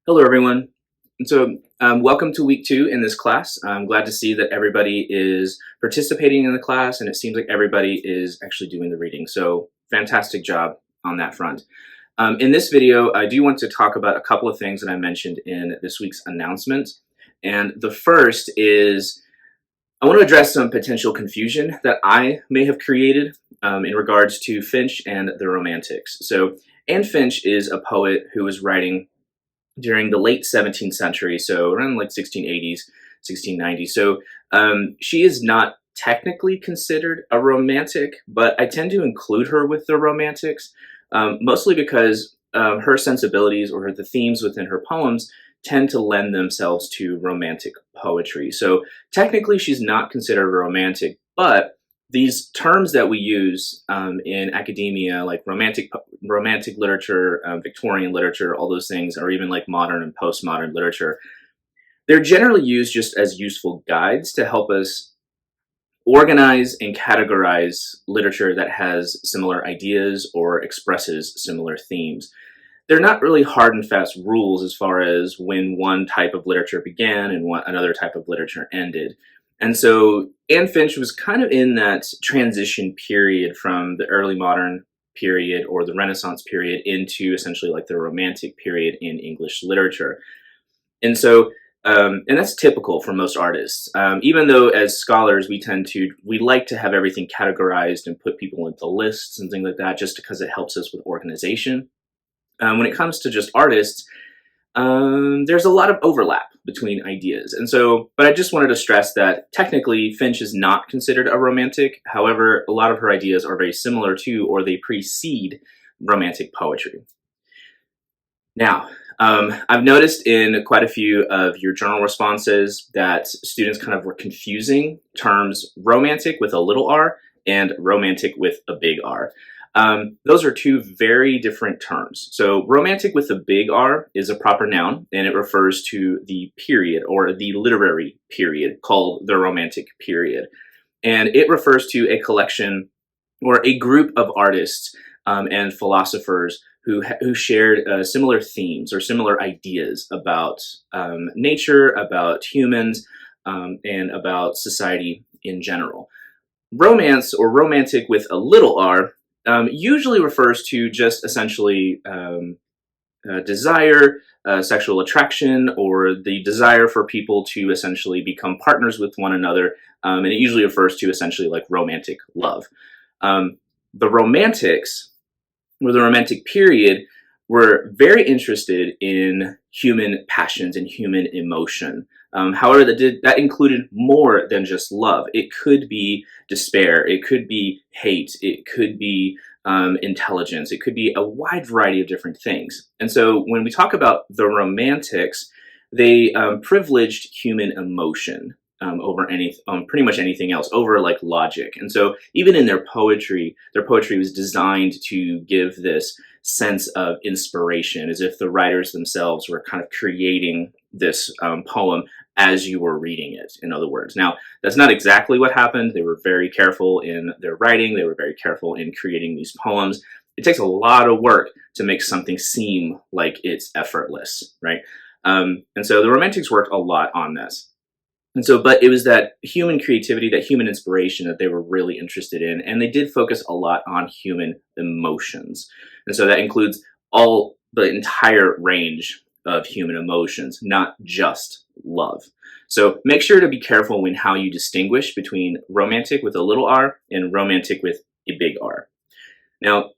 Hello, everyone. Welcome to week 2 in this class. I'm glad to see that everybody is participating in the class, and it seems like everybody is actually doing the reading. So, fantastic job on that front. In this video, I do want to talk about a couple of things that I mentioned in this week's announcement. And the first is I want to address some potential confusion that I may have created in regards to Finch and the Romantics. So, Anne Finch is a poet who was writing during the late 17th century, so around like 1680s, 1690s. So she is not technically considered a romantic, but I tend to include her with the romantics, mostly because her sensibilities or the themes within her poems tend to lend themselves to romantic poetry. So technically she's not considered a romantic, but these terms that we use in academia, like romantic literature, Victorian literature, all those things, or even like modern and postmodern literature, they're generally used just as useful guides to help us organize and categorize literature that has similar ideas or expresses similar themes. They're not really hard and fast rules as far as when one type of literature began and another type of literature ended. And so Anne Finch was kind of in that transition period from the early modern period or the Renaissance period into essentially like the Romantic period in English literature. And so, and that's typical for most artists. Even though as scholars, we like to have everything categorized and put people into lists and things like that just because it helps us with organization. When it comes to just artists, there's a lot of overlap between ideas. And so, but I just wanted to stress that technically Finch is not considered a romantic. However, a lot of her ideas are very similar to, or they precede, romantic poetry. Now, I've noticed in quite a few of your journal responses that students kind of were confusing terms romantic with a little r and romantic with a big R. Those are two very different terms. So romantic with a big R is a proper noun, and it refers to the period or the literary period called the Romantic period. And it refers to a collection or a group of artists and philosophers who shared similar themes or similar ideas about nature, about humans, and about society in general. Romance or romantic with a little r usually refers to just essentially desire, sexual attraction, or the desire for people to essentially become partners with one another. And it usually refers to essentially like romantic love. The Romantics, or the Romantic period, were very interested in human passions and human emotion. However, that included more than just love. It could be despair, it could be hate, it could be intelligence, it could be a wide variety of different things. And so when we talk about the Romantics, they privileged human emotion over pretty much anything else, over like logic. And so even in their poetry was designed to give this sense of inspiration, as if the writers themselves were kind of creating this poem as you were reading it, in other words. Now, that's not exactly what happened. They were very careful in their writing. They were very careful in creating these poems. It takes a lot of work to make something seem like it's effortless, right? And so the Romantics worked a lot on this. And so, but it was that human creativity, that human inspiration that they were really interested in. And they did focus a lot on human emotions. And so that includes the entire range of human emotions, not just love. So make sure to be careful when how you distinguish between romantic with a little r and romantic with a big R. Now,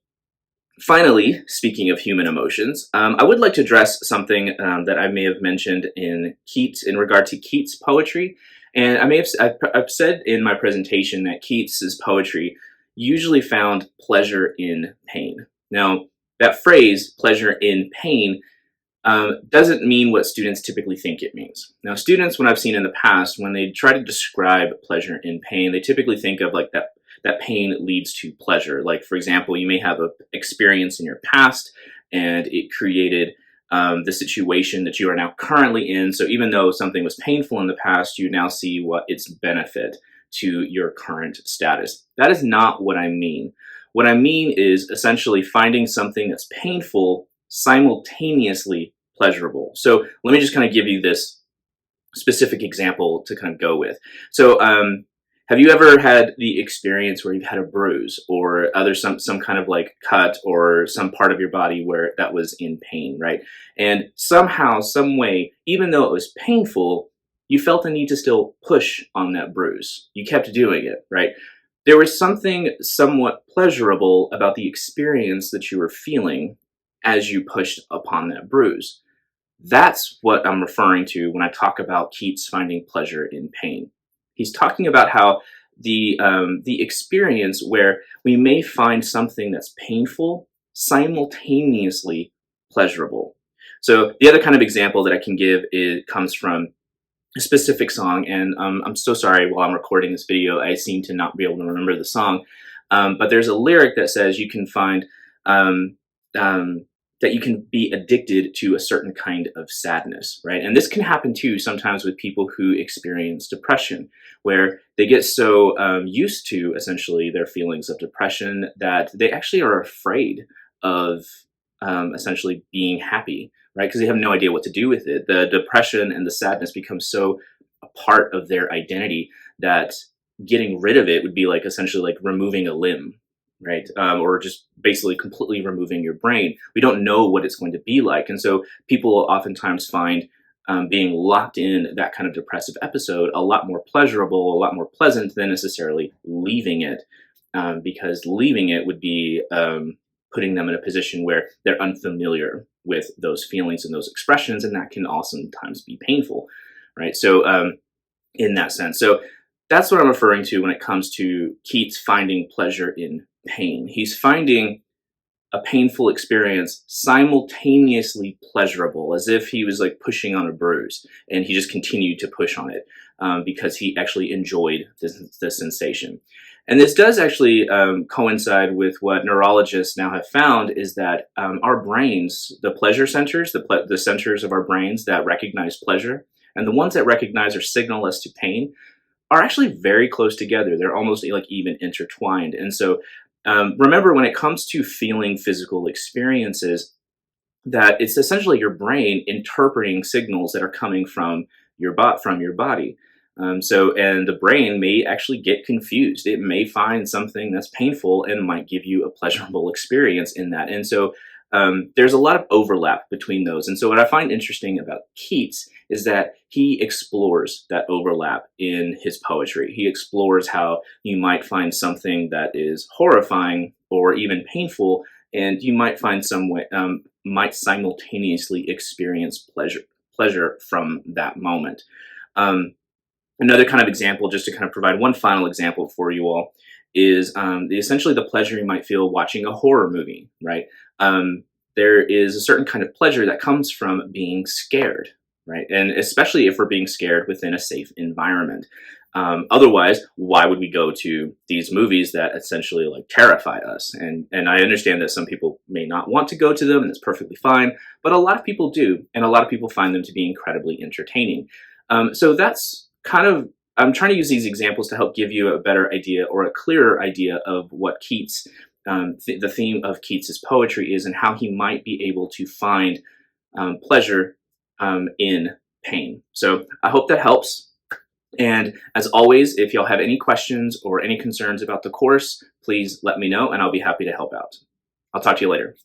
finally, speaking of human emotions, I would like to address something that I may have mentioned in regard to Keats' poetry. And I've said in my presentation that Keats's poetry usually found pleasure in pain. Now, that phrase, pleasure in pain, doesn't mean what students typically think it means. Now, students, when I've seen in the past, when they try to describe pleasure in pain, they typically think of like that pain leads to pleasure. Like, for example, you may have an experience in your past and it created the situation that you are now currently in. So even though something was painful in the past, you now see what its benefit to your current status. That is not what I mean. What I mean is essentially finding something that's painful simultaneously pleasurable. So let me just kind of give you this specific example to kind of go with. So, have you ever had the experience where you've had a bruise or other some kind of like cut or some part of your body where that was in pain, right? And somehow, some way, even though it was painful, you felt the need to still push on that bruise. You kept doing it, right? There was something somewhat pleasurable about the experience that you were feeling as you pushed upon that bruise. That's what I'm referring to when I talk about Keats finding pleasure in pain. He's talking about how the experience where we may find something that's painful simultaneously pleasurable. So the other kind of example that I can give comes from a specific song, and I'm so sorry. While I'm recording this video, I seem to not be able to remember the song, but there's a lyric that says you can find um, um, that you can be addicted to a certain kind of sadness, right? And this can happen too sometimes with people who experience depression, where they get so used to essentially their feelings of depression that they actually are afraid of essentially being happy, right? Because they have no idea what to do with it. The depression and the sadness become so a part of their identity that getting rid of it would be like essentially like removing a limb, right? Or just basically completely removing your brain. We don't know what it's going to be like. And so people oftentimes find being locked in that kind of depressive episode a lot more pleasurable, a lot more pleasant than necessarily leaving it, because leaving it would be putting them in a position where they're unfamiliar with those feelings and those expressions, and that can oftentimes be painful, right? So, in that sense, so that's what I'm referring to when it comes to Keats finding pleasure in pain. He's finding a painful experience simultaneously pleasurable, as if he was like pushing on a bruise and he just continued to push on it because he actually enjoyed the sensation. And this does actually coincide with what neurologists now have found is that our brains, the pleasure centers, the centers of our brains that recognize pleasure, and the ones that recognize or signal us to pain, are actually very close together. They're almost like even intertwined. And so remember, when it comes to feeling physical experiences, that it's essentially your brain interpreting signals that are coming from from your body. And the brain may actually get confused. It may find something that's painful and might give you a pleasurable experience in that. And so there's a lot of overlap between those. And so what I find interesting about Keats is that he explores that overlap in his poetry. He explores how you might find something that is horrifying or even painful, and you might find some way, might simultaneously experience pleasure from that moment. Another kind of example, just to kind of provide one final example for you all, is essentially the pleasure you might feel watching a horror movie, right? There is a certain kind of pleasure that comes from being scared, right? And especially if we're being scared within a safe environment. Otherwise, why would we go to these movies that essentially like terrify us? And I understand that some people may not want to go to them, and it's perfectly fine. But a lot of people do, and a lot of people find them to be incredibly entertaining. So that's kind of, I'm trying to use these examples to help give you a better idea or a clearer idea of what Keats, the theme of Keats's poetry is, and how he might be able to find pleasure in pain. So I hope that helps. And as always, if y'all have any questions or any concerns about the course, please let me know and I'll be happy to help out. I'll talk to you later.